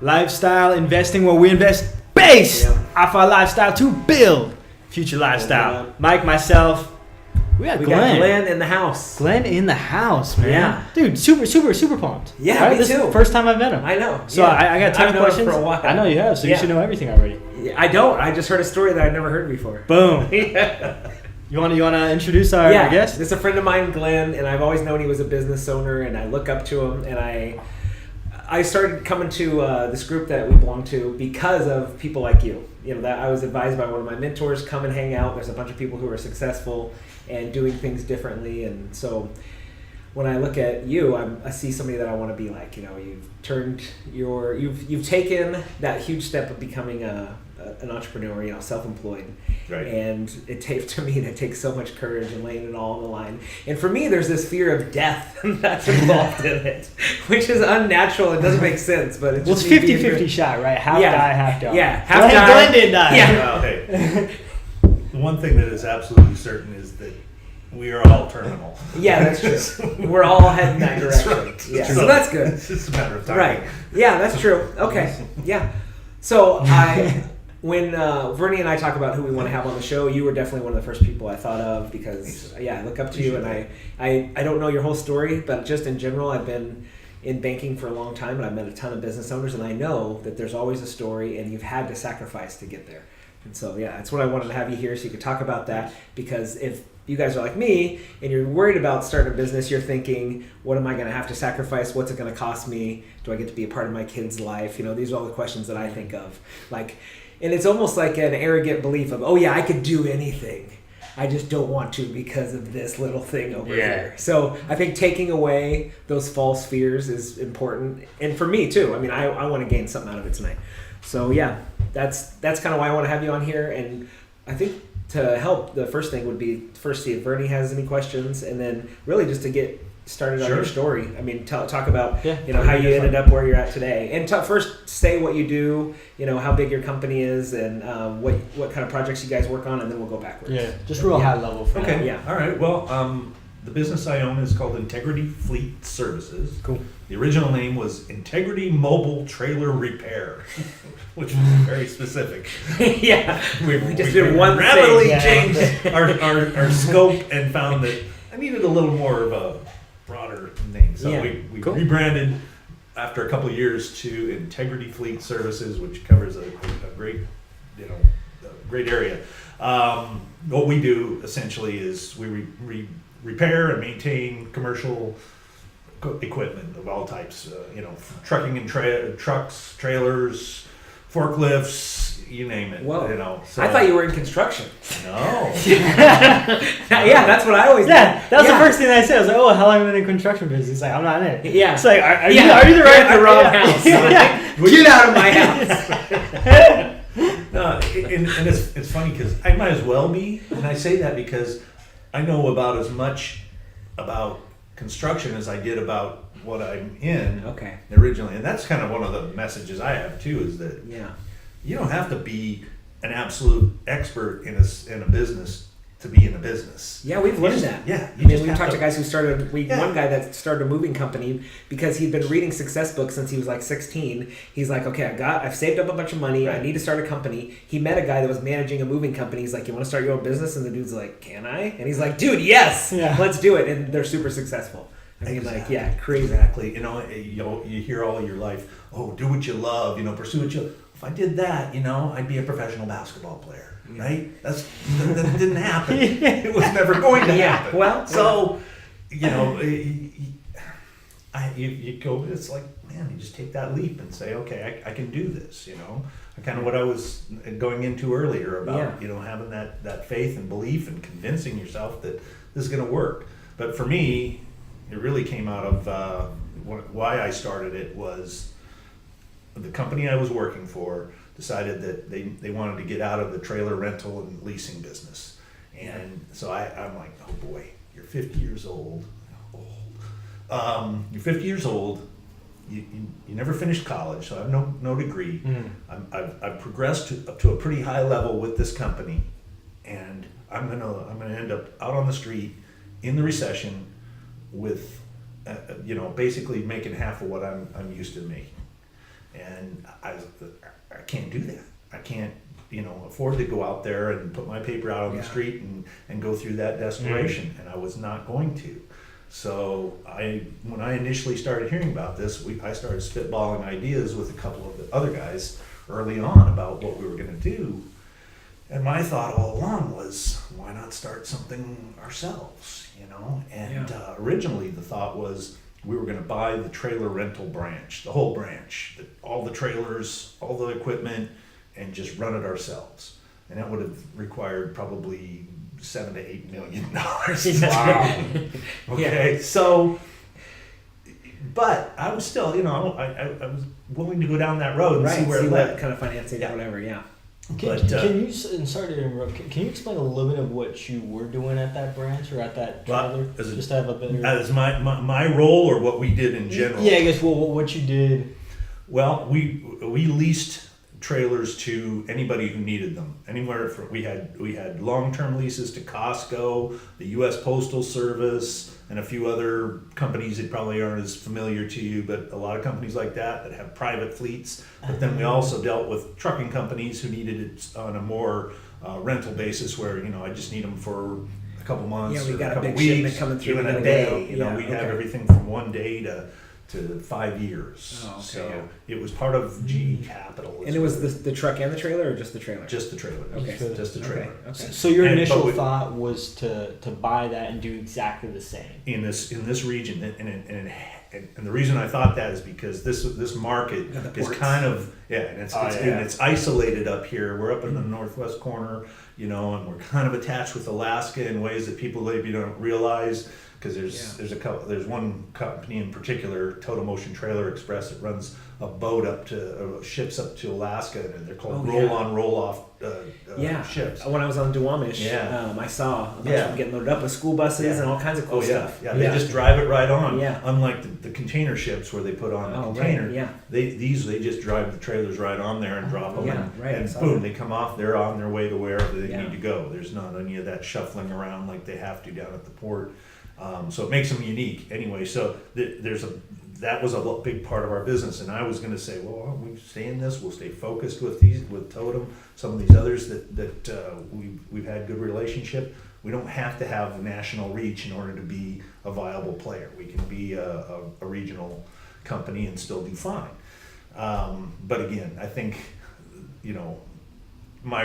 lifestyle investing, where we invest based off our lifestyle to build future lifestyle. Mike, myself, we got Glen in the house. Glen in the house, man. Yeah. Dude, super pumped. Yeah, right? me This too. is the first time I've met him. I know. So I got a ton of questions. For a while. I know you have, so you should know everything already. I don't. I just heard a story that I'd never heard before. Boom. You want to introduce our guest? This is a friend of mine, Glen, and I've always known he was a business owner, and I look up to him, and I started coming to this group that we belong to because of people like you. You know, that I was advised by one of my mentors, come and hang out. There's a bunch of people who are successful and doing things differently, and so when I look at you, I see somebody that I want to be like. You know, you've taken that huge step of becoming an entrepreneur, you know, self-employed. Right. And it takes so much courage and laying it all on the line. And for me, there's this fear of death that's involved in it, which is unnatural. It doesn't make sense, but it's 50-50 shot, right? Half die, half die. Yeah, half die. Glen did die. Yeah. Well, hey, the one thing that is absolutely certain is that we are all terminal. Yeah, that's true. We're all heading that direction. Right. Yeah, so that's good. It's just a matter of time. Right. Yeah, that's true. Okay. Yeah. So when Vernie and I talk about who we want to have on the show, you were definitely one of the first people I thought of because, I look up to you, and I don't know your whole story, but just in general, I've been in banking for a long time, and I've met a ton of business owners, and I know that there's always a story, and you've had to sacrifice to get there. And so, that's what I wanted to have you here so you could talk about that, because if you guys are like me and you're worried about starting a business, you're thinking, what am I going to have to sacrifice? What's it going to cost me? Do I get to be a part of my kid's life? You know, these are all the questions that I think of. And it's almost like an arrogant belief of, I could do anything. I just don't want to because of this little thing over here. So I think taking away those false fears is important. And for me too. I mean, I want to gain something out of it tonight. So that's kind of why I want to have you on here. And I think to help, the first thing would be first see if Vernie has any questions, and then really just to get started on your story. I mean, talk about how you ended up where you're at today, and first say what you do, how big your company is, and what kind of projects you guys work on, and then we'll go backwards. Yeah, just real high level. For okay. now. Yeah. All right. Well, the business I own is called Integrity Fleet Services. Cool. The original name was Integrity Mobile Trailer Repair, which was very specific. We just did one rapidly thing. changed our scope and found that I needed a little more of a broader name. So we rebranded after a couple of years to Integrity Fleet Services, which covers a great, great area. What we do essentially is we repair and maintain commercial equipment of all types, trucking and trucks, trailers, forklifts, you name it. Whoa. So, I thought you were in construction. No. That's what I always did. That was the first thing I said. I was like, how long have you been in construction business? He's like, I'm not in it. Yeah. It's like, are you the right at the wrong house? Get out of my house. No, and it's funny because I might as well be, and I say that because I know about as much about construction as I did about what I'm in originally. And that's kind of one of the messages I have too, is that you don't have to be an absolute expert in a business to be in a business. Yeah, we've learned that. Yeah. We've talked to guys who started, one guy that started a moving company because he'd been reading success books since he was like 16. He's like, okay, I've saved up a bunch of money. Right. I need to start a company. He met a guy that was managing a moving company. He's like, you want to start your own business? And the dude's like, can I? And he's like, dude, yes, let's do it. And they're super successful. I mean, crazy. Exactly. You hear all your life, do what you love, pursue what you. If I did that, I'd be a professional basketball player, right? That didn't happen. It was never going to happen. Well, so, you go. It's like, man, you just take that leap and say, okay, I can do this. Kind of what I was going into earlier about, having that faith and belief and convincing yourself that this is going to work. But for me, it really came out of why I started it was. The company I was working for decided that they wanted to get out of the trailer rental and leasing business. And so I'm like, oh boy, you're 50 years old. You're 50 years old. You never finished college, so I have no degree. I've progressed to a pretty high level with this company, and I'm gonna end up out on the street in the recession with basically making half of what I'm used to making. And can't do that. I can't, afford to go out there and put my paper out on the street and go through that desperation. And I was not going to. So when I initially started hearing about this, I started spitballing ideas with a couple of the other guys early on about what we were going to do. And my thought all along was, why not start something ourselves, And originally the thought was we were going to buy the trailer rental branch, the whole branch, all the trailers, all the equipment, and just run it ourselves. And that would have required probably $7 to $8 million. Wow. Okay, so, but I was still, I was willing to go down that road and see where it led. What kind of financing or whatever, Can you, and sorry to interrupt, can you explain a little bit of what you were doing at that branch or at that trailer? Just to have a better... As my role or what we did in general? Yeah, I guess what you did. Well, we leased trailers to anybody who needed them. Anywhere from we had long-term leases to Costco, the U.S. Postal Service, and a few other companies that probably aren't as familiar to you, but a lot of companies like that have private fleets. But then we also dealt with trucking companies who needed it on a more rental basis, where I just need them for a couple months or a couple weeks, coming through even a day. We have everything from 1 day to 5 years. Oh, okay, so it was part of GE Capital. And it was the truck and the trailer, or just the trailer? Just the trailer. Okay. Just the trailer. Okay. So your initial thought was to buy that and do exactly the same in this region, and the reason I thought that is because this market is kind of and it's isolated up here. We're up in the northwest corner, and we're kind of attached with Alaska in ways that people maybe don't realize. Because there's one company in particular, Total Motion Trailer Express, that runs a boat ships up to Alaska, and they're called roll-on, roll-off ships. When I was on Duwamish, I saw a bunch of them getting loaded up with school buses and all kinds of cool stuff. Yeah, they just drive it right on. Yeah. Unlike the container ships where they put on a container, they just drive the trailers right on there and drop them, and boom, they come off. They're on their way to wherever they need to go. There's not any of that shuffling around like they have to down at the port. So it makes them unique anyway. So that was a big part of our business, and I was going to say, well, we stay in this. We'll stay focused with Totem, some of these others that we've had good relationship. We don't have to have national reach in order to be a viable player. We can be a regional company and still do fine. But again, I think my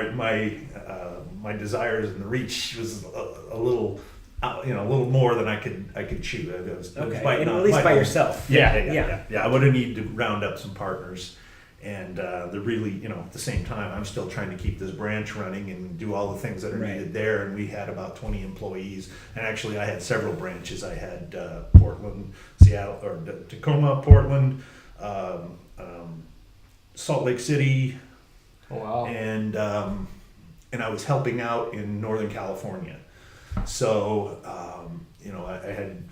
desires and the reach was a little. A little more than I could chew. It was at least by yourself. Yeah. I would have needed to round up some partners, and they're really, at the same time, I'm still trying to keep this branch running and do all the things that are needed there. And we had about 20 employees, and actually, I had several branches. I had Portland, Seattle, or Tacoma, Portland, Salt Lake City. Oh, wow. And I was helping out in Northern California. So,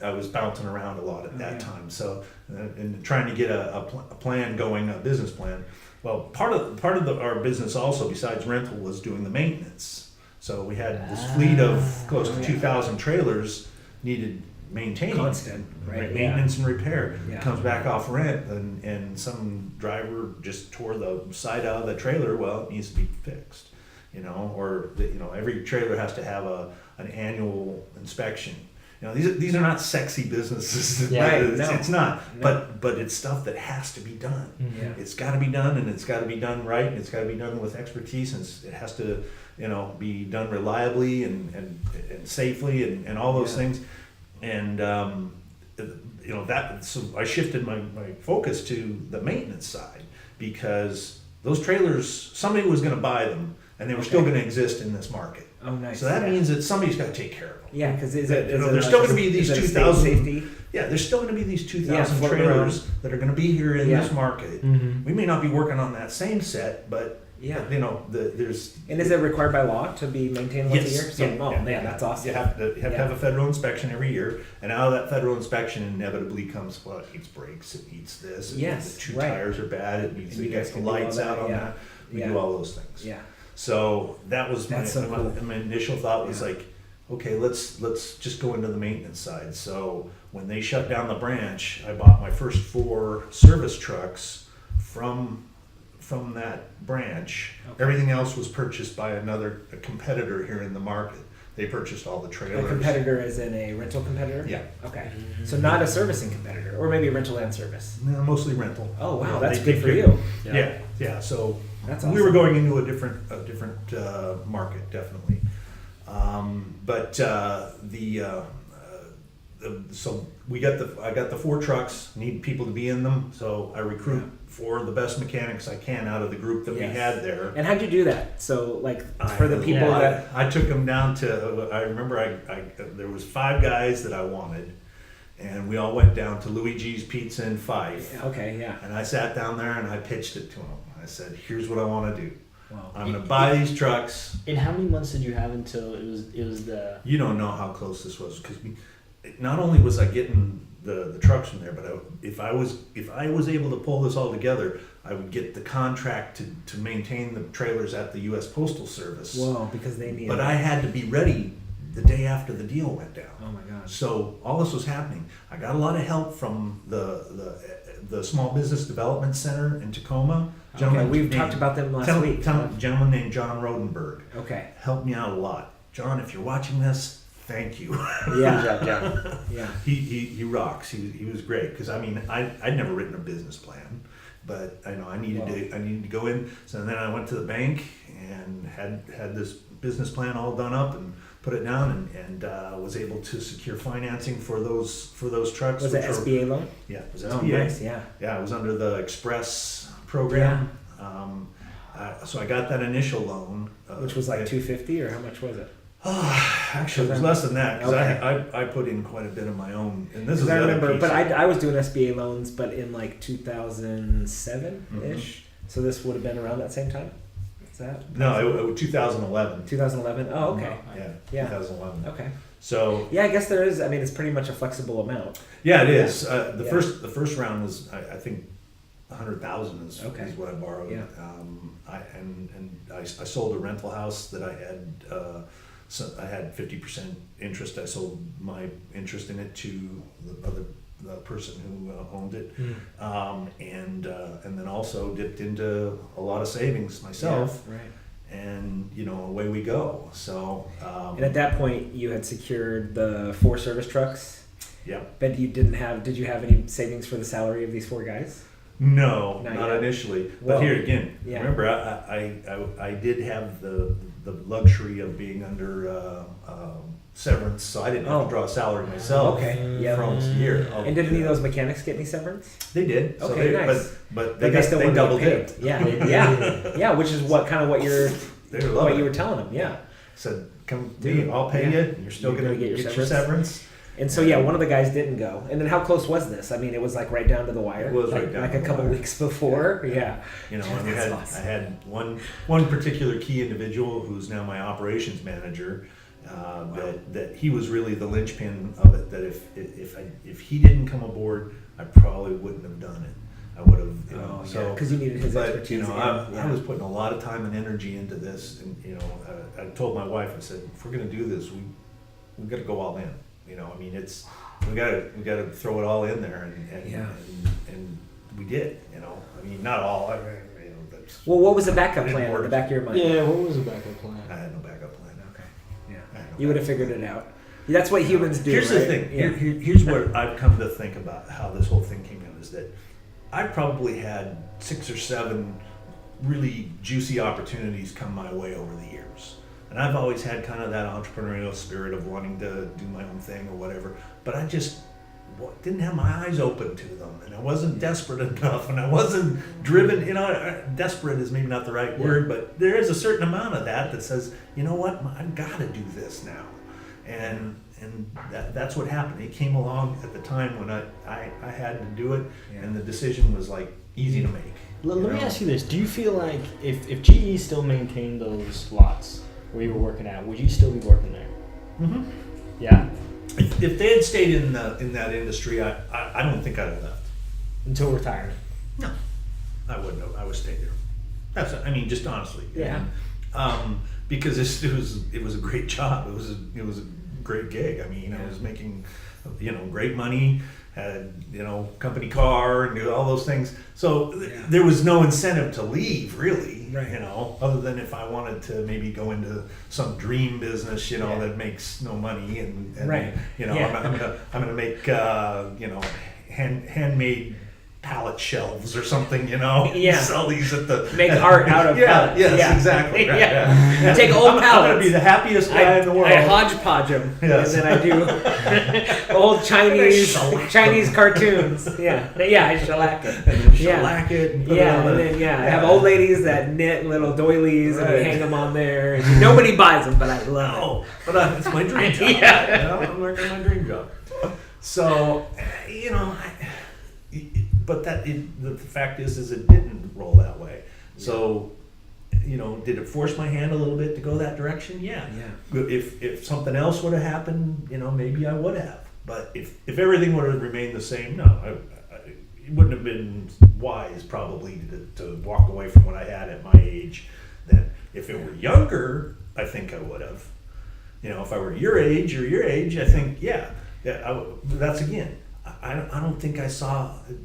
I was bouncing around a lot at that time. So, and trying to get a plan going, a business plan. Well, part of our business also, besides rental, was doing the maintenance. So we had this fleet of close to 2,000 trailers needed maintaining, constant, maintenance and repair. It comes back off rent, and some driver just tore the side out of the trailer. Well, it needs to be fixed. Every trailer has to have an annual inspection. These are not sexy businesses. It's not. No. But it's stuff that has to be done. Mm-hmm. It's got to be done, and it's got to be done right. And it's got to be done with expertise, and it has to, be done reliably and safely and all those things. And so I shifted my focus to the maintenance side, because those trailers, somebody was going to buy them. And they were still going to exist in this market. Oh, nice. So that means that somebody's got to take care of them. Yeah, because there's still going to be these 2,000. Yeah, there's still going to be these 2,000 trailers that are going to be here in this market. Mm-hmm. We may not be working on that same set, but there's. And is it required by law to be maintained once a year? So, that's awesome. You have to have a federal inspection every year, and out of that federal inspection inevitably comes it needs brakes, it needs this, the two tires are bad, it needs to get the lights out on that. We do all those things. Yeah. So that was my initial thought was like, okay, let's just go into the maintenance side. So when they shut down the branch, I bought my first 4 service trucks from from that branch. Okay. Everything else was purchased by a competitor here in the market. They purchased all the trailers. A competitor is in a rental competitor? Yeah. Okay. So not a servicing competitor, or maybe a rental and service. No, mostly rental. Oh wow, Yeah, that's they good take for care- you. Yeah. So That's we were awesome. going into a different market, definitely. So I got the 4 trucks. Need people to be in them, so I recruit 4 of the best mechanics I can out of the group that we Yes. had there. And how'd you do that? So like for the people that I took them down to. I remember there was 5 guys that I wanted, and we all went down to Luigi's Pizza in Fife. okay, yeah. And I sat down there and I pitched it to them. I said, "Here's what I want to do. Wow. I'm going to buy these trucks." And how many months did you have until it was the? You don't know how close this was, because not only was I getting the trucks from there, but if I was able to pull this all together, I would get the contract to maintain the trailers at the U.S. Postal Service. Whoa, because they need. But I had to be ready the day after the deal went down. Oh my gosh. So all this was happening. I got a lot of help from the Small Business Development Center in Tacoma. Okay, we've talked about them last week. Gentleman named John Rodenberg Okay. helped me out a lot. John, if you're watching this, thank you. Yeah. Yeah. He rocks. He was great, because I mean I'd never written a business plan, but I know I needed to go in. So then I went to the bank and had this business plan all done up and put it down, and was able to secure financing for those trucks. Was it SBA loan? Yeah, it was SBA. Oh, nice. Yeah. Yeah, it was under the Express program. So I got that initial loan, Which was like $250, or how much was it? Actually, it was less than that, because Okay. I put in quite a bit of my own. And this is I the other remember, piece. but I was doing SBA loans, but in like 2007 ish. So this would have been around that same time. Is that? No, it was 2011. 2011. Oh, okay. Yeah, 2011. Okay. So Yeah, I guess there is. I mean, it's pretty much a flexible amount. yeah, it is. Yeah. The first round was I think 100,000 is what I borrowed. Yeah. I sold a rental house that I had. So I had 50% interest. I sold my interest in it to the person who owned it, and then also dipped into a lot of savings myself. Yeah, right. And away we go. So And at that point, you had secured the 4 service trucks. yeah. But did you have any savings for the salary of these 4 guys? No, Not not yet. initially. Well, But here again, yeah. remember, I did have the luxury of being under severance, so I didn't have to draw a salary myself Okay. Yeah. for almost a year. And did any of those mechanics get any severance? They did. So Okay, they, nice. But They still wouldn't double get paid. dipped. Yeah. Which is what you're They were loving you were it. telling them. Yeah. Said, "Come, Dude, I'll pay yeah. you. And you're still You're gonna gonna get get your your severance." And so one of the guys didn't go. And then how close was this? I mean, it was like right down to the wire. It was like, right down like to a the couple wire. weeks before. Yeah. And That's awesome. I had one particular key individual who's now my operations manager. That he was really the linchpin of it. That if he didn't come aboard, I probably wouldn't have done it. I would have, because you needed his But expertise. I was putting a lot of time and energy into this, and I told my wife, I said, if we're going to do this, we got to go all in. I mean, we got to throw it all in there, and we did. I mean, not all. That's, Well, what was the backup Didn't plan in work. the back of your mind? Yeah, what was the backup plan? I had no backup plan. Okay. Yeah. I had no You would have backup figured it out. That's what humans do. Here's right? the thing. Yeah. Here's what I've come to think about how this whole thing came in, is that I probably had 6 or 7 really juicy opportunities come my way over the years. And I've always had kind of that entrepreneurial spirit of wanting to do my own thing or whatever. But I just didn't have my eyes open to them. And I wasn't desperate enough. And I wasn't driven. Desperate is maybe not the right word. But there is a certain amount of that says, you know what, I've got to do this now. And that's what happened. It came along at the time when I had to do it, and the decision was like easy to make. Let me ask you this: do you feel like if GE still maintained those lots where you were working at, would you still be working there? Mm-hmm. Yeah. If they had stayed in that industry, I don't think I'd have left. Until retirement. No, I wouldn't have. I would stay there. Just honestly. Yeah. Because it was a great job. It was a great gig. I mean, I was making great money, had, company car and all those things. So there was no incentive to leave really, other than if I wanted to maybe go into some dream business, that makes no money and I'm gonna make, handmade pallet shelves or something, sell these at the make art out of pallets. Yes, exactly. Right, yeah. Take old pallets. I'm gonna be the happiest guy in the world. I hodgepodge them, and then I do old Chinese cartoons. I shellac it. And then shellac it. And put it on I have old ladies that knit little doilies and we hang them on there. And nobody buys them, but I love it. But it's my dream job. I'm working on my dream job. So, but the fact is it didn't roll that way. So, did it force my hand a little bit to go that direction? Yeah. If something else would have happened, maybe I would have. But if everything would have remained the same, no, it wouldn't have been wise probably to walk away from what I had at my age. Then, if it were younger, I think I would have. If I were your age, I think, that's again. I don't think I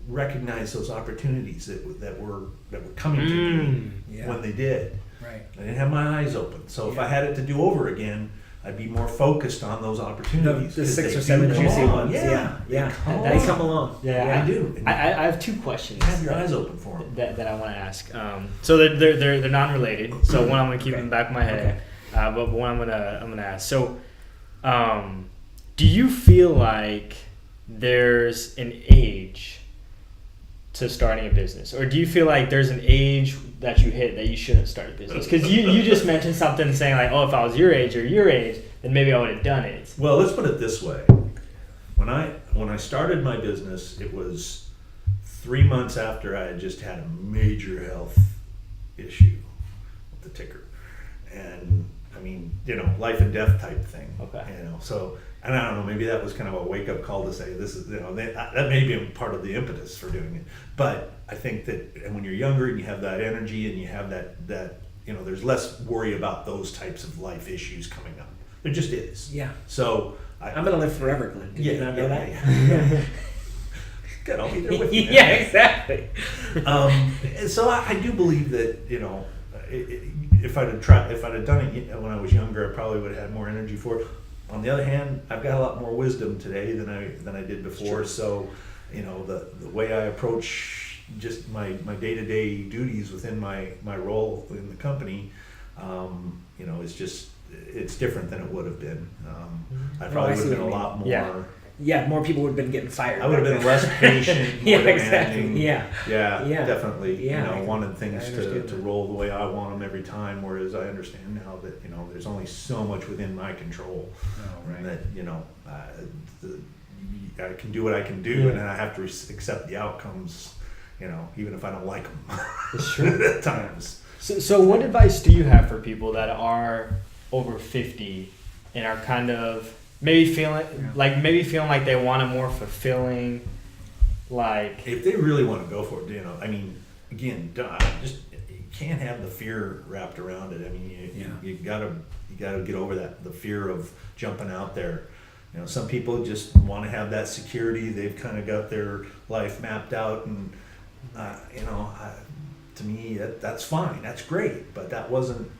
recognized those opportunities that were coming to me when they did. Right. I didn't have my eyes open. So if I had it to do over again, I'd be more focused on those opportunities. The 6 or 7 juicy ones. They come along. Yeah, I do. I have 2 questions. Have your eyes open for them. That I want to ask. So they're non-related. So one I'm gonna keep in the back of my head. But one I'm gonna ask. So, do you feel like there's an age to starting a business, or do you feel like there's an age that you hit that you shouldn't start a business? Because you just mentioned something saying like, if I was your age, then maybe I would have done it. Well, let's put it this way. When I started my business, it was 3 months after I had just had a major health issue with the ticker, and I mean, life and death type thing. Okay. So. And I don't know, maybe that was kind of a wake-up call to say this is, that may be part of the impetus for doing it. But I think that, and when you're younger and you have that energy and you have that there's less worry about those types of life issues coming up. There just is. Yeah. So I'm going to live forever, Glenn. Did you not know that? Yeah. Good, I'll be there with you. Yeah, exactly. So I do believe that, if I'd have done it when I was younger, I probably would have had more energy for it. On the other hand, I've got a lot more wisdom today than I did before. So, the way I approach just my day-to-day duties within my role in the company, it's different than it would have been. I probably would have been a lot more. Yeah, more people would have been getting fired. I would have been less patient, more demanding. Yeah, definitely. Yeah, wanted things to roll the way I want them every time. Whereas I understand now that there's only so much within my control, and that I can do what I can do, and then I have to accept the outcomes. Even if I don't like them. It's true. At times. So what advice do you have for people that are over 50 and are kind of maybe feeling like they want a more fulfilling, like, if they really want to go for it, I mean, again, just you can't have the fear wrapped around it. I mean, you gotta get over the fear of jumping out there. Some people just want to have that security. They've kind of got their life mapped out, and to me that's fine, that's great, but that wasn't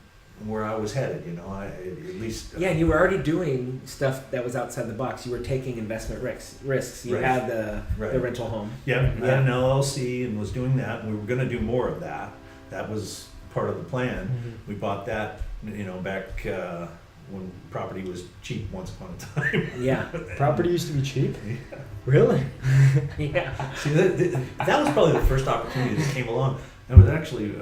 where I was headed, at least. And you were already doing stuff that was outside the box. You were taking investment risks. You had the rental home. I had an LLC and was doing that, and we were going to do more of that. That was part of the plan. Mm-hmm. We bought that, back when property was cheap once upon a time. Yeah. Property used to be cheap? Yeah. Really? Yeah. See, that was probably the first opportunity that came along. It was actually...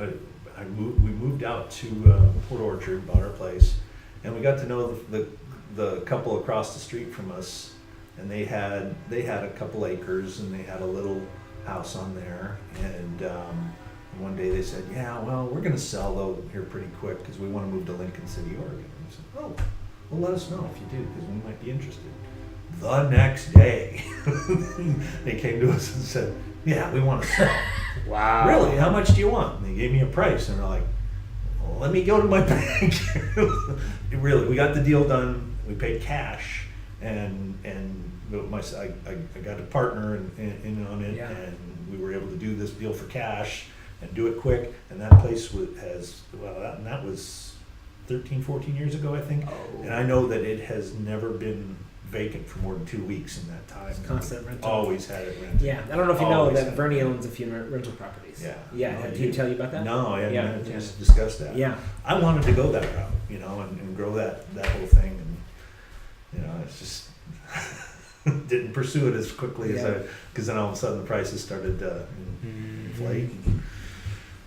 we moved out to Port Orchard, bought our place, and we got to know the couple across the street from us, and they had a couple acres, and they had a little house on there, and one day they said, we're going to sell those here pretty quick because we want to move to Lincoln City, Oregon. And we said, well, let us know if you do, because we might be interested. The next day, they came to us and said, we want to sell. Wow. Really? How much do you want? And they gave me a price, and they're like, well, let me go to my bank. Really, we got the deal done. We paid cash, and I got a partner in on it, and we were able to do this deal for cash and do it quick. And that place that was 13, 14 years ago, I think. Oh. And I know that it has never been vacant for more than 2 weeks in that time. Constant rental. Always had it rented. Yeah, I don't know if you know Always that had Bernie it. owns a few rental properties. Yeah. Yeah, No, did he tell you about that? No, I hadn't Yeah. had a chance to discuss that. Yeah. I wanted to go that route, and grow that whole thing, and it's just didn't pursue it as quickly as because then all of a sudden the prices started to inflate and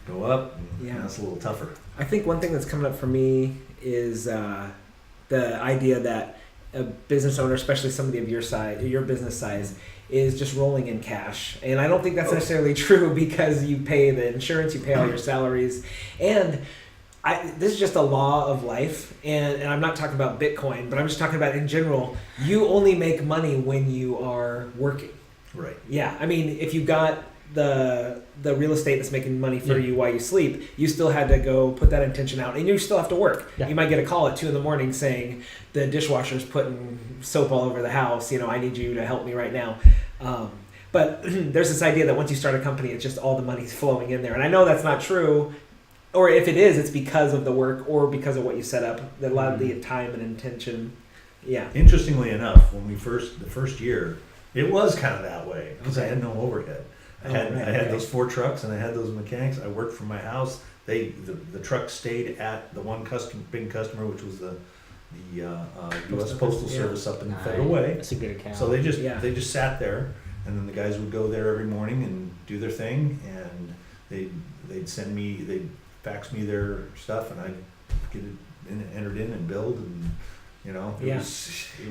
go up, and that's a little tougher. I think one thing that's coming up for me is the idea that a business owner, especially somebody of your size, your business size, is just rolling in cash. And I don't think that's necessarily true, because you pay the insurance, you pay all your salaries, and this is just a law of life, and I'm not talking about Bitcoin, but I'm just talking about in general. You only make money when you are working. Right. Yeah, I mean, if you got the real estate that's making money for you while you sleep, you still had to go put that intention out, and you still have to work. You might get a call at 2 a.m. saying the dishwasher's putting soap all over the house. I need you to help me right now. But there's this idea that once you start a company, it's just all the money's flowing in there, and I know that's not true. Or if it is, it's because of the work or because of what you set up. That a lot of the time and intention. Yeah. Interestingly enough, when the first year, it was kind of that way because I had no overhead. I had those 4 trucks and I had those mechanics. I worked from my house. The truck stayed at the one big customer, which was the U.S. Postal Service up in the Federal Way. That's a good account. So they just sat there, and then the guys would go there every morning and do their thing, and they'd fax me their stuff, and I'd get it entered in and billed, and it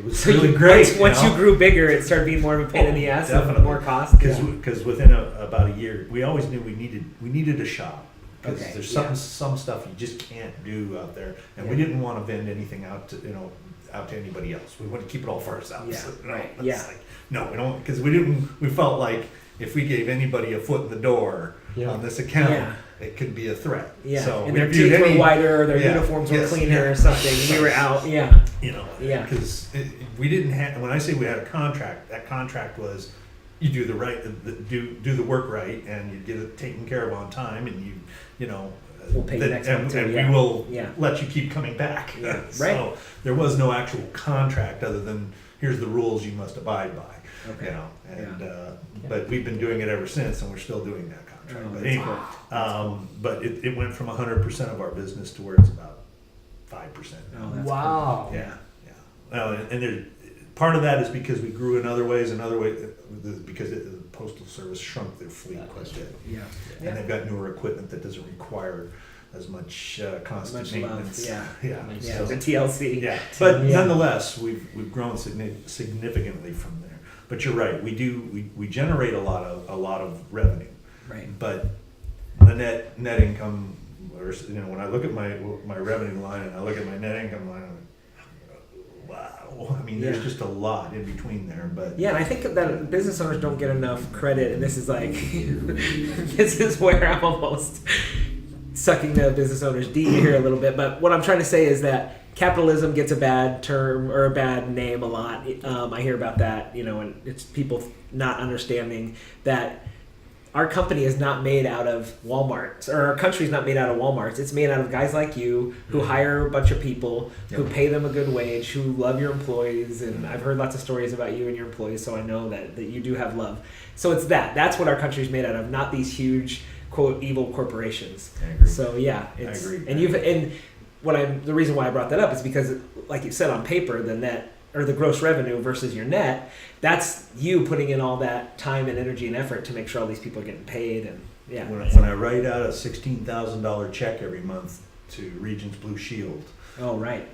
was so really great. Once you grew bigger, it started being more of a pain in the ass, definitely. More cost. Because within about a year, we always knew we needed a shop. Because there's some stuff you just can't do out there, and we didn't want to vend anything out to anybody else. We wanted to keep it all for ourselves. No, we don't, because we felt like if we gave anybody a foot in the door on this account, it could be a threat. Yeah, so and their teeth were whiter, or their uniforms were cleaner or something. We were out. Because we didn't have. When I say we had a contract, that contract was you do the work right, and you get it taken care of on time, and we'll pay you next month too. And we will let you keep coming back. Yeah. Right. So there was no actual contract other than here's the rules you must abide by. Okay. But we've been doing it ever since, and we're still doing that contract. But anyway, but it went from 100% of our business to where it's about 5% now. Wow. Cool. Yeah. Well, and part of that is because we grew in other ways, because the Postal Service shrunk their fleet quite a bit. Yeah. And they've got newer equipment that doesn't require as much constant maintenance. Yeah. So, the TLC. Yeah. But nonetheless, we've grown significantly from there. But you're right. We generate a lot of revenue. Right. But the net income, or when I look at my revenue line and I look at my net income line, I'm like, wow. I mean, there's just a lot in between there. But and I think that business owners don't get enough credit, and this is like this is where I'm almost sucking the business owners D here a little bit. But what I'm trying to say is that capitalism gets a bad term or a bad name a lot. I hear about that, and it's people not understanding that our company is not made out of Walmarts, or our country is not made out of Walmarts. It's made out of guys like you who hire a bunch of people, who pay them a good wage, who love your employees. And I've heard lots of stories about you and your employees, so I know that you do have love. So it's that's what our country is made out of, not these huge, quote, evil corporations. I agree. So I agree. And the reason why I brought that up is because, like you said, on paper, the net or the gross revenue versus your net, that's you putting in all that time and energy and effort to make sure all these people are getting paid. And when I write out a $16,000 check every month to Regions Blue Shield. Oh right,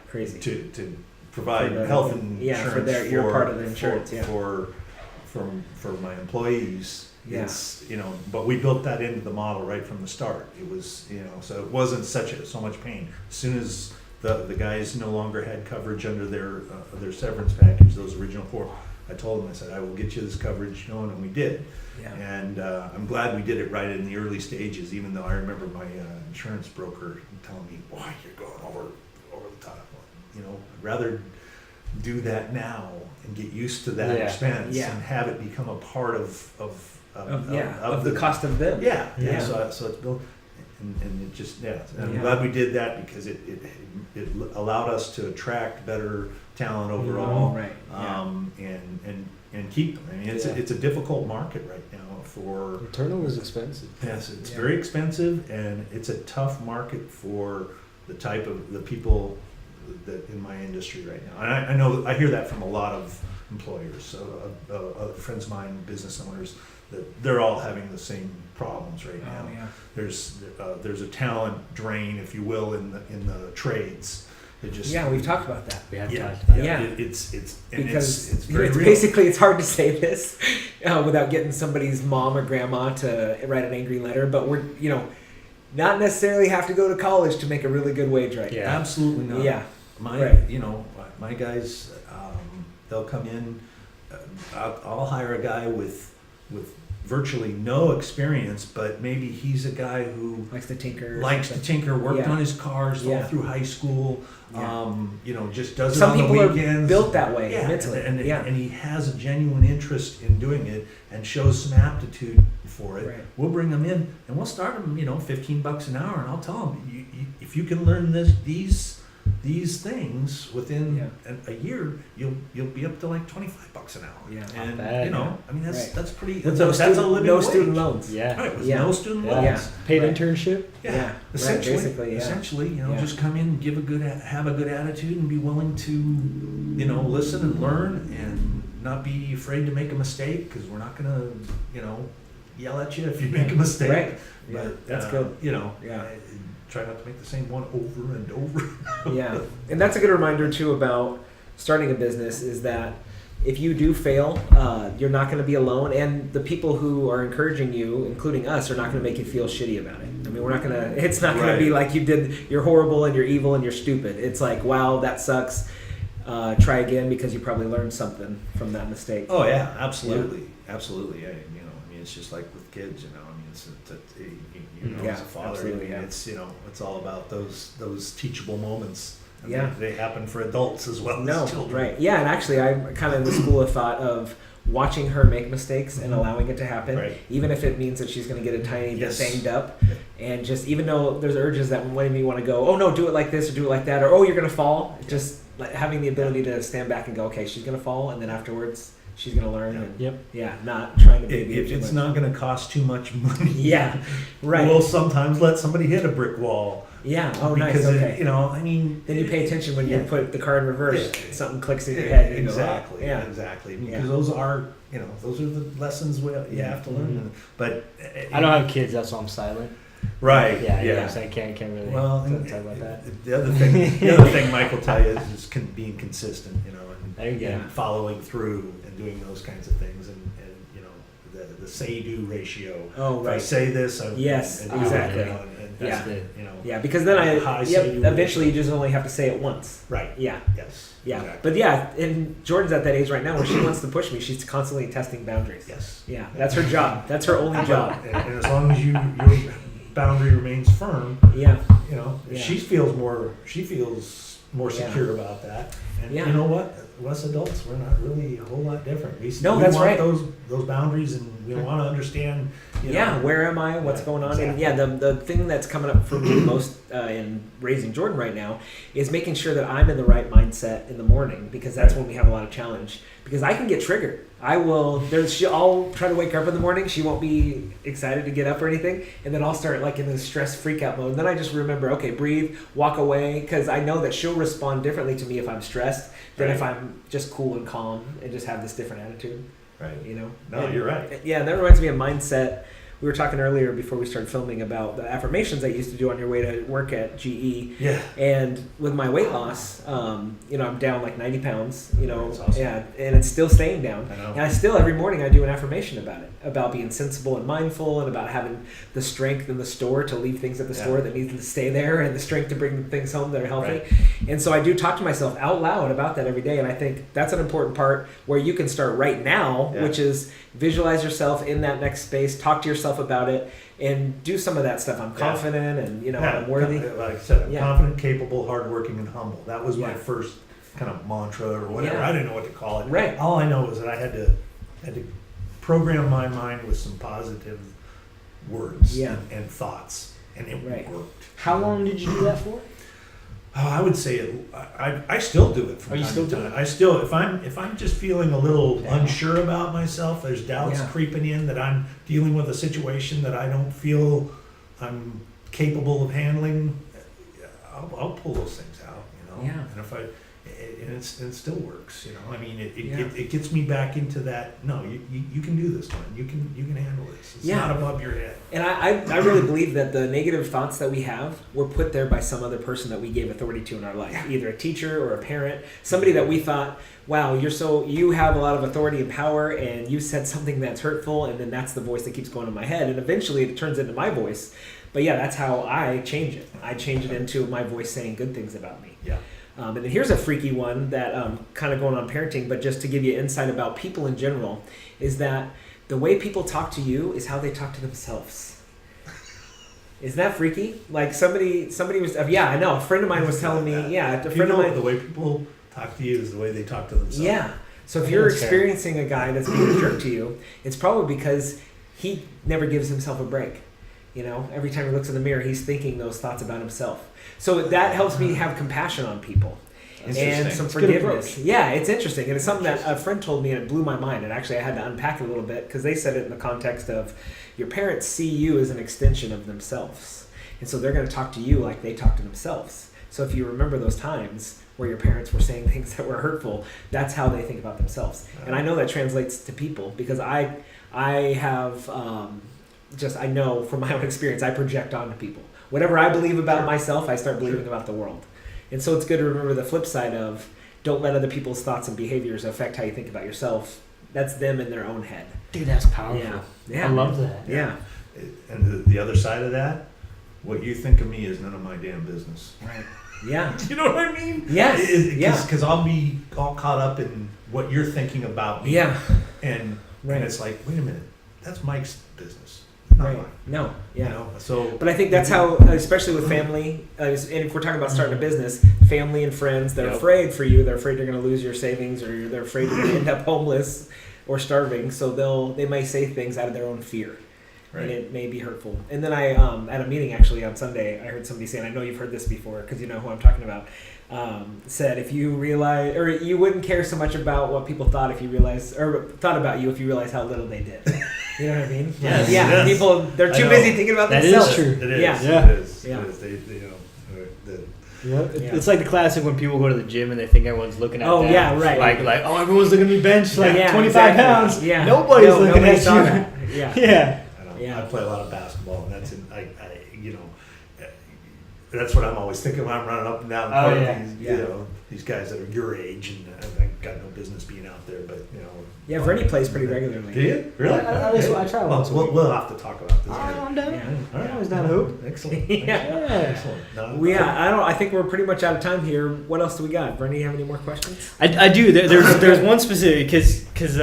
crazy. To provide health insurance you're part of the insurance for my employees. It's but we built that into the model right from the start. It was so it wasn't so much pain. As soon as the guys no longer had coverage under their severance package, those original 4, I told them, I said, I will get you this coverage, and we did. And I'm glad we did it right in the early stages, even though I remember my insurance broker telling me, boy, you're going over the top. I'd rather do that now and get used to that expense and have it become a part of the cost of them. So it's built, and it just and I'm glad we did that because it allowed us to attract better talent overall, and keep them. I mean, it's a difficult market right now for turnover is expensive. Yes, it's very expensive, and it's a tough market for the type of the people that in my industry right now. And I know I hear that from a lot of employers, friends of mine, business owners, that they're all having the same problems right now. There's a talent drain, if you will, in the trades. We've talked about that. We have talked about it. It's very real. basically it's hard to say this without getting somebody's mom or grandma to write an angry letter, but we're not necessarily have to go to college to make a really good wage right now. Absolutely not. Yeah. My guys, they'll come in. I'll hire a guy with virtually no experience, but maybe he's a guy who likes to tinker, worked on his cars all through high school. Just does Some it on the weekends. people are built that way mentally. And he has a genuine interest in doing it and shows some aptitude for it. Right. We'll bring him in and we'll start him, $15 an hour, and I'll tell him, if you can learn these things within a year, you'll be up to like $25 an hour. And that's pretty. That's a living no wage. Student loans. No student loans. Paid internship. Essentially, just come in, and have a good attitude, and be willing to, listen and learn, and not be afraid to make a mistake, because we're not gonna, yell at you if you make a mistake. Right. But that's good. Try not to make the same one over and over. And that's a good reminder too about starting a business, is that if you do fail, you're not going to be alone, and the people who are encouraging you, including us, are not going to make you feel shitty about it. I mean, it's not going to be like you're horrible and you're evil and you're stupid. It's like, wow, that sucks. Try again, because you probably learned something from that mistake. Oh yeah, absolutely. It's just like with kids, as a father, absolutely, it's all about those teachable moments. And they happen for adults as well as children. Right. Yeah, and actually, I'm kind of in the school of thought of watching her make mistakes and allowing it to happen, even if it means that she's going to get a tiny bit banged up, and just even though there's urges that when you want to go, oh no, do it like this or do it like that, or oh, you're going to fall, just like having the ability to stand back and go, okay, she's going to fall, and then afterwards she's going to learn. Not trying to baby if it's not going to cost too much money. Right. We'll sometimes let somebody hit a brick wall. Oh, because nice. Okay. Then you pay attention when you put the car in reverse. Something clicks in your head. And exactly. You go, Exactly. Because those are the lessons you have to learn. But I don't have kids, that's why I'm silent. Right. So I can't really talk about that. The other thing Mike will tell you is being consistent, and following through and doing those kinds of things, and the say-do ratio. Oh, right. If I say this, exactly. That's because then eventually you just only have to say it once. Right. Yeah. Yes. Yeah. Exactly. But and Jordan's at that age right now where she wants to push me. She's constantly testing boundaries. Yes. Yeah. That's her job. That's her only job. And as long as your boundary remains firm, she feels more secure about that. And you know what? Us adults, we're not really a whole lot different. We that's want right. those boundaries, and we want to understand. Where am I? What's going on? Exactly. And the thing that's coming up for me most in raising Jordan right now is making sure that I'm in the right mindset in the morning, because that's when we have a lot of challenge. Because I can get triggered. I'll try to wake her up in the morning. She won't be excited to get up or anything, and then I'll start like in this stress freak out mode. And then I just remember, okay, breathe, walk away, because I know that she'll respond differently to me if I'm stressed than if I'm just cool and calm and just have this different attitude. Right. No, you're right. Yeah, that reminds me of mindset. We were talking earlier before we started filming about the affirmations I used to do on your way to work at GE. Yeah. And with my weight loss, I'm down like 90 pounds, That's awesome. and it's still staying down. I know. And I still, every morning I do an affirmation about it, about being sensible and mindful, and about having the strength in the store to leave things at the store that need to stay there, and the strength to bring things home that are healthy. Right. And so I do talk to myself out loud about that every day. And I think that's an important part where you can start right now, which is visualize yourself in that next space, talk to yourself about it, and do some of that stuff. I'm confident and I'm worthy. Like I said, I'm confident, capable, hardworking, and humble. That was my first kind of mantra or whatever. Yeah. I didn't know what to call it. Right. All I know is that I had to program my mind with some positive words and thoughts, and it worked. How long did you do that for? Oh, I would say I still do it from time to time. I still, if I'm just feeling a little unsure about myself, there's doubts creeping in that I'm dealing with a situation that I don't feel I'm capable of handling. I'll pull those things out, Yeah. And it still works, I mean, it gets me back into that. No, you can do this, man. You can handle this. It's not above your head. And I really believe that the negative thoughts that we have were put there by some other person that we gave authority to in our life, either a teacher or a parent, somebody that we thought, wow, you have a lot of authority and power, and you said something that's hurtful, and then that's the voice that keeps going in my head, and eventually it turns into my voice. But yeah, that's how I change it. I change it into my voice saying good things about me. Yeah. And then here's a freaky one that kind of going on parenting, but just to give you insight about people in general, is that the way people talk to you is how they talk to themselves. Isn't that freaky? Like somebody was, I know, a friend of mine was telling me, the way people talk to you is the way they talk to themselves. Yeah. So if you're experiencing a guy that's being a jerk to you, it's probably because he never gives himself a break. Every time he looks in the mirror, he's thinking those thoughts about himself. So that helps me have compassion on people and some forgiveness. Yeah, it's interesting. And it's something that a friend told me, and it blew my mind. And actually, I had to unpack it a little bit because they said it in the context of your parents see you as an extension of themselves. And so they're going to talk to you like they talk to themselves. So if you remember those times where your parents were saying things that were hurtful, that's how they think about themselves. And I know that translates to people because I have... I know from my own experience, I project onto people. Whatever I believe about myself, I start believing about the world. And so it's good to remember the flip side of don't let other people's thoughts and behaviors affect how you think about yourself. That's them in their own head. Dude, that's powerful. Yeah. I love that. Yeah. And the other side of that, what you think of me is none of my damn business. Right. Yeah. You know what I mean? Yes. Because I'll be all caught up in what you're thinking about me. Yeah. And it's like, wait a minute, that's Mike's business. Right. No. Yeah. So, but I think that's how, especially with family, and if we're talking about starting a business, family and friends, they're afraid for you. They're afraid you're going to lose your savings, or they're afraid you're going to end up homeless or starving. So they may say things out of their own fear, and it may be hurtful. And then I, at a meeting actually on Sunday, I heard somebody say, and I know you've heard this before because you know who I'm talking about. Said if you realize, or you wouldn't care so much about what people thought if you realize, or thought about you if you realize how little they did. You know what I mean? Yes. Yeah. Yes. People, they're too busy thinking about themselves. That is true. It is. Yeah. It is. Yeah. It is. It's like the classic when people go to the gym and they think everyone's looking at them. Oh, yeah, right. Like, oh, everyone's looking at me bench 25 exactly. pounds. Yeah. Nobody's looking at saw you. that. Yeah. Yeah. I play a lot of basketball, and that's that's what I'm always thinking when I'm running up and down the court. These guys that are your age, and I've got no business being out there, but Yeah, Vernie plays pretty regularly. Do you? Really? I try once a week. We'll have to talk about this. I'm down. Yeah. All right. I always down to hoop. Excellent. Yeah. No, I think we're pretty much out of time here. What else do we got? Vernie, you have any more questions? I do. There's one specific because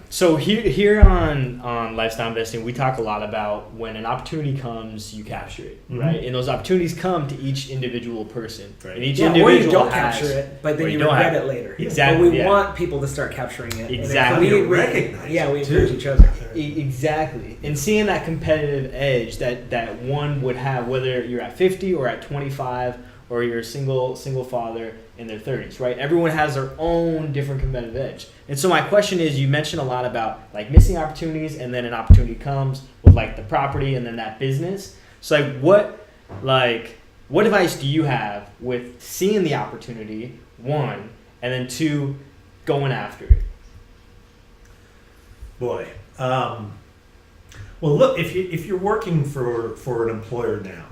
so here on Lifestyle Investing, we talk a lot about when an opportunity comes, you capture it, right? And those opportunities come to each individual person, right? And each individual individual or you don't has, capture it, but then you don't regret have it later. Exactly. But we want people to start capturing it. Exactly. And we recognize we it encourage too. each other. Exactly. And seeing that competitive edge that one would have, whether you're at 50 or at 25 or you're a single father in their 30s, right? Everyone has their own different competitive edge. And so my question is, you mentioned a lot about like missing opportunities, and then an opportunity comes with like the property and then that business. So what advice do you have with seeing the opportunity, one, and then two, going after it? Boy. Well, look, if you're working for an employer now,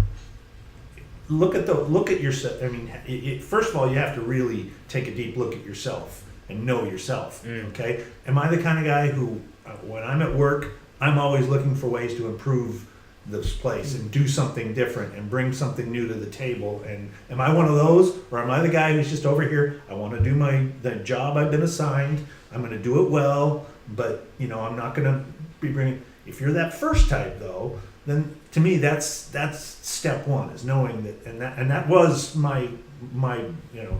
look at yourself. I mean, first of all, you have to really take a deep look at yourself and know yourself. Okay, am I the kind of guy who, when I'm at work, I'm always looking for ways to improve this place and do something different and bring something new to the table? And am I one of those, or am I the guy who's just over here? I want to do the job I've been assigned. I'm going to do it well, but I'm not going to be bringing. If you're that first type, though, then to me, that's step one, is knowing that, and that was my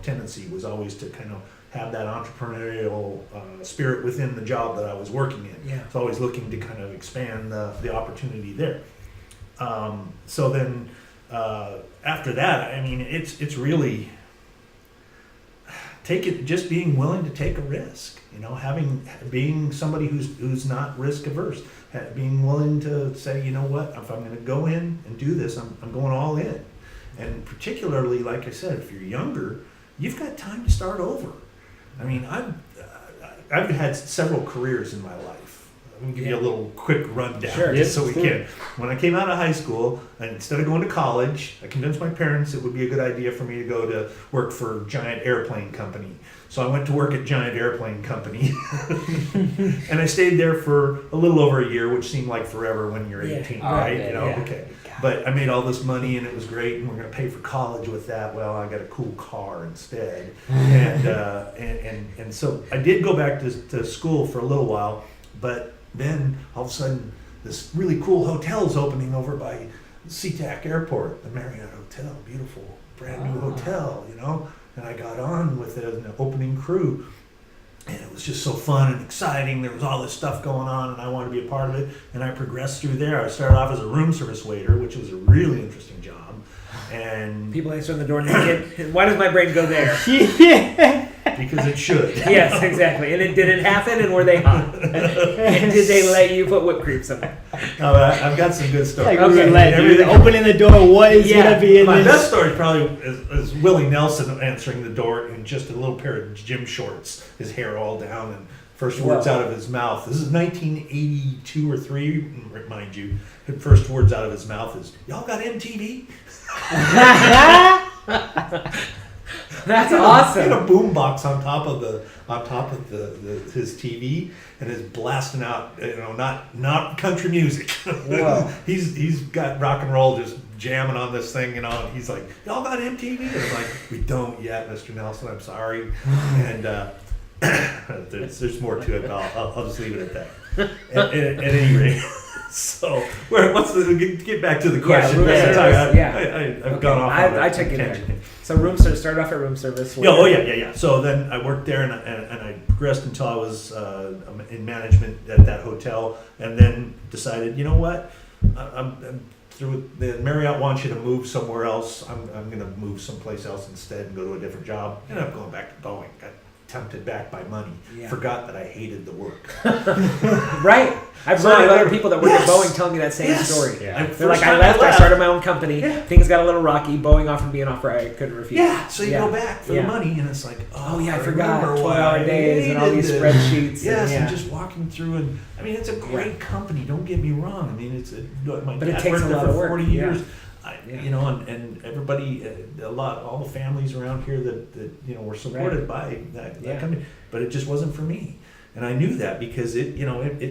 tendency, was always to kind of have that entrepreneurial spirit within the job that I was working in. Yeah. So always looking to kind of expand the opportunity there. So then after that, I mean, it's really just being willing to take a risk. Being somebody who's not risk averse, being willing to say, you know what, if I'm going to go in and do this, I'm going all in. And particularly, like I said, if you're younger, you've got time to start over. I mean, I've had several careers in my life. Let me give you a little quick rundown, Sure, just so we can. When I came out of high school, and instead of going to college, I convinced my parents it would be a good idea for me to go to work for Giant Airplane Company. So I went to work at Giant Airplane Company, and I stayed there for a little over a year, which seemed like forever when you're 18, right? Okay. But I made all this money, and it was great, and we're going to pay for college with that. Well, I got a cool car instead, and so I did go back to school for a little while, but then all of a sudden, this really cool hotel is opening over by SeaTac Airport, the Marriott Hotel, beautiful, brand new hotel, And I got on with an opening crew, and it was just so fun and exciting. There was all this stuff going on, and I wanted to be a part of it. And I progressed through there. I started off as a room service waiter, which was a really interesting job. And people answering the door naked. Why does my brain go there? because it should. Yes, exactly. And did it happen? And were they hot? And did they let you put whipped cream somewhere? No, I've got some good stories. Opening the door, what is going to be in my this? My best story probably is Willie Nelson answering the door in just a little pair of gym shorts, his hair all down, and first words out of his mouth. This is 1982 or 3, mind you. The first words out of his mouth is, "Y'all got MTV?" That's awesome. He had a boom box on top of his TV, and is blasting out, not country music. Whoa. He's got rock and roll just jamming on this thing, and he's like, "Y'all got MTV?" And I'm like, "We don't yet, Mr. Nelson. I'm sorry." And there's more to it. But I'll just leave it at that. At any rate. So, get back to the question. I've gone off. I took it there. So started off at room service. Yeah. So then I worked there, and I progressed until I was in management at that hotel, and then decided, you know what, I'm through. The Marriott wants you to move somewhere else. I'm going to move someplace else instead and go to a different job. Ended up going back to Boeing. Got tempted back by money. Yeah. Forgot that I hated the work. Right. I've heard of other people that work at Boeing telling me that same story. Yeah. They're like, I left, I started my own company. Yeah. Things got a little rocky. Boeing offered me an offer I couldn't refuse. Yeah. So you go back for the money, and it's like, I forgot 12-hour days and all these spreadsheets. Yes, and just walking through, and I mean, it's a great company. Don't get me wrong. I mean, but it takes a lot of work. 40 years. And everybody, all the families around here that were supported by that company, but it just wasn't for me, and I knew that because it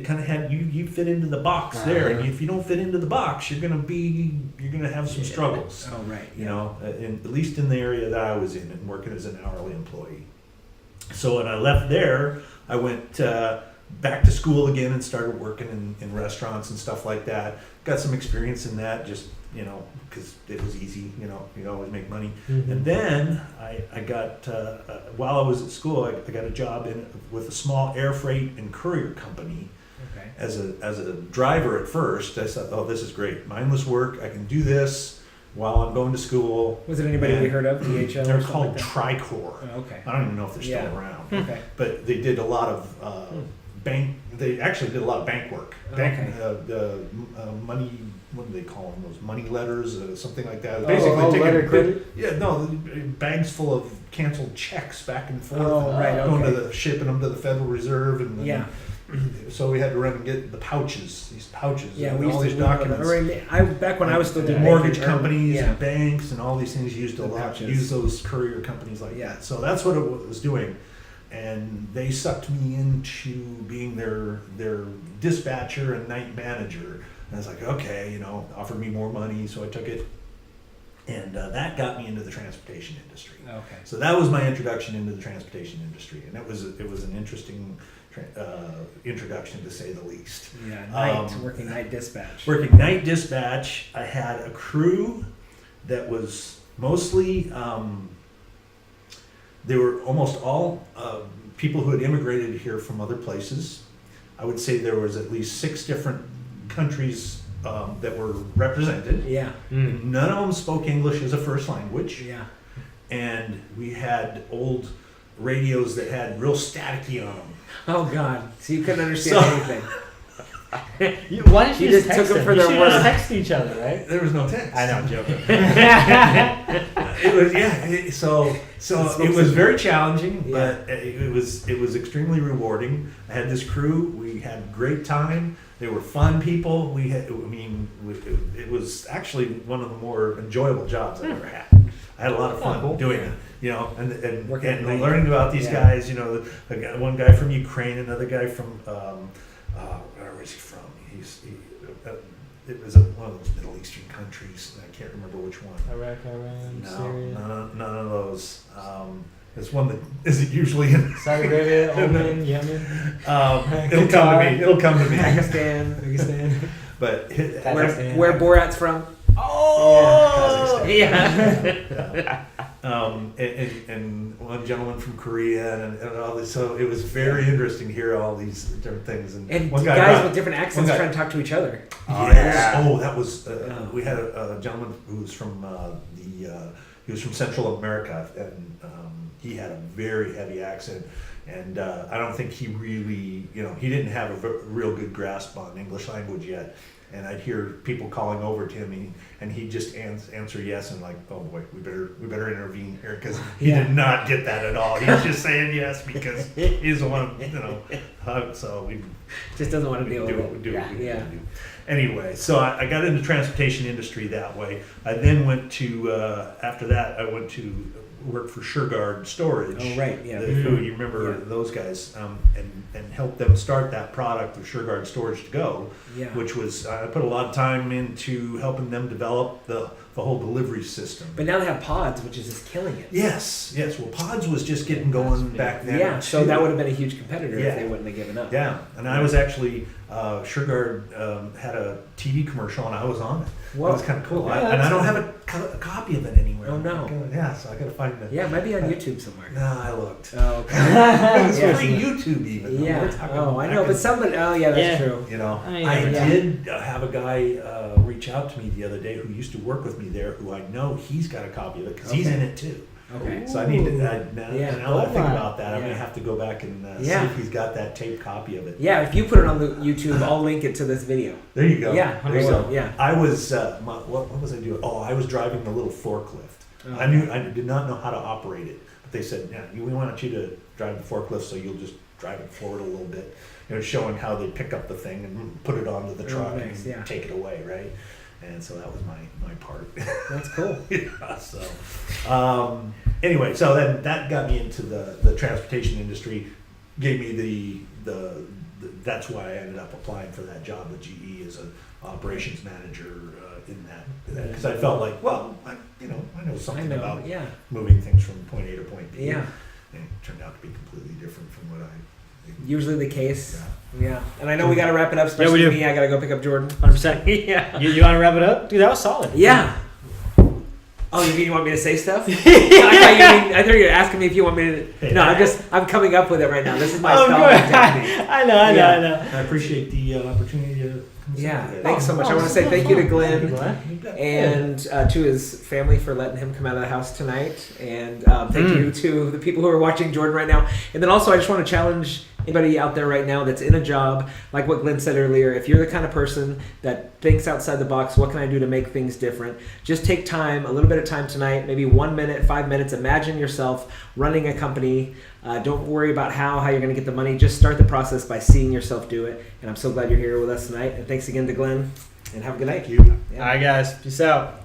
kind of had you fit into the box there, and if you don't fit into the box, you're gonna have some struggles. Oh right, at least in the area that I was in, and working as an hourly employee. So when I left there, I went back to school again and started working in restaurants and stuff like that. Got some experience in that, just because it was easy, you always make money. Mm-hmm. And then I got, while I was at school, I got a job with a small air freight and courier company. Okay. As a driver at first. I thought, oh, this is great. Mindless work. I can do this while I'm going to school. Was it anybody we heard of? DHL? They're called Tricor. Oh, okay. I don't even know if they're still around. Okay. But they did a lot of they actually did a lot of bank work. Money, what do they call them? Those money letters, something like that. Bags full of canceled checks back and forth. Going to shipping them to the Federal Reserve, and so we had to run and get the pouches. Yeah, and we all used these documents. Back when I was still doing mortgage companies and banks and all these things used a lot. Use those courier companies like that. So that's what it was doing. And they sucked me into being their dispatcher and night manager. And I was like, okay, offered me more money, so I took it. And that got me into the transportation industry. Okay. So that was my introduction into the transportation industry, and it was an interesting introduction, to say the least. Yeah, working night dispatch. Working night dispatch, I had a crew that was mostly, they were almost all people who had immigrated here from other places. I would say there was at least 6 different countries that were represented. Yeah. None of them spoke English as a first language. Yeah. And we had old radios that had real staticky on them. Oh God! So you couldn't understand anything. Why didn't you just took text them them? for You their should word. just text each other, right? There was no text. I know, I'm joking. It was so it was very challenging, but it was extremely rewarding. I had this crew. We had a great time. They were fun people. It was actually one of the more enjoyable jobs I've ever had. I had a lot of fun doing it, and learning about these guys. One guy from Ukraine, another guy from where was he from? It was one of those Middle Eastern countries. I can't remember which one. Iraq, Iran, No, Syria. none of those. It's one that isn't usually in Saudi Arabia, Oman, Yemen. It'll come to me. Pakistan. But Where Borat's from? Oh, Yeah. And one gentleman from Korea and all this. So it was very interesting to hear all these different things. And one guys with different accents trying to talk to each other. Yes. Oh, that was. We had a gentleman who was from he was from Central America, and he had a very heavy accent. And I don't think he really, he didn't have a real good grasp on English language yet. And I'd hear people calling over to him, and he'd just answer yes, and like, oh boy, we better intervene here, because he did not get that at all. He was just saying yes because he's the one, so we just doesn't want to deal with it. Yeah. Anyway, so I got into the transportation industry that way. I then went to after that I went to work for SureGuard Storage. Oh right, yeah. Who you remember those guys, and helped them start that product of SureGuard Storage to Go, which was I put a lot of time into helping them develop the whole delivery system. But now they have Pods, which is just killing it. Yes. Well, Pods was just getting going back then. Yeah, so that would have been a huge competitor if they wouldn't have given up. Yeah, and I was actually SureGuard had a TV commercial, and I was on it. Whoa. That was kind of cool. Yeah, and I don't have a copy of it anywhere. Oh no. So I got to find it. Yeah, it might be on YouTube somewhere. No, I looked. Oh, okay. It's free YouTube even. Yeah. Oh, I know, but somebody. Oh, yeah, that's true. I did have a guy reach out to me the other day who used to work with me there, who I know he's got a copy of it because he's in it too. Okay. So I need to. Now that I think about that, I'm gonna have to go back and see if he's got that tape copy of it. Yeah, if you put it on the YouTube, I'll link it to this video. There you go. Yeah, 100%. Yeah. I was. What was I doing? Oh, I was driving the little forklift. I did not know how to operate it, but they said, "Yeah, we want you to drive the forklift, so you'll just drive it forward a little bit." Showing how they pick up the thing and put it onto the truck and take it away, right? And so that was my part. That's cool. Anyway, so then that got me into the transportation industry, gave me the that's why I ended up applying for that job with GE as an operations manager in that, because I felt like, well, I know something about moving things from point A to point B. Yeah. And it turned out to be completely different from what I usually the case. Yeah. And I know we got to wrap it up, especially me. I got to go pick up Jordan. 100%. Yeah. You want to wrap it up? Dude, that was solid. Yeah. Oh, you mean you want me to say stuff? I thought you were asking me if you want me to. No, I'm coming up with it right now. This is my style. I know. I appreciate the opportunity to. Thanks so much. I want to say thank you to Glenn and to his family for letting him come out of the house tonight. And thank you to the people who are watching Jordan right now. And then also I just want to challenge anybody out there right now that's in a job, like what Glenn said earlier. If you're the kind of person that thinks outside the box, what can I do to make things different? Just take time, a little bit of time tonight, maybe 1 minute, 5 minutes. Imagine yourself running a company. Don't worry about how you're going to get the money. Just start the process by seeing yourself do it. And I'm so glad you're here with us tonight. And thanks again to Glenn. And have a good night. Thank you. All right, guys. Peace out.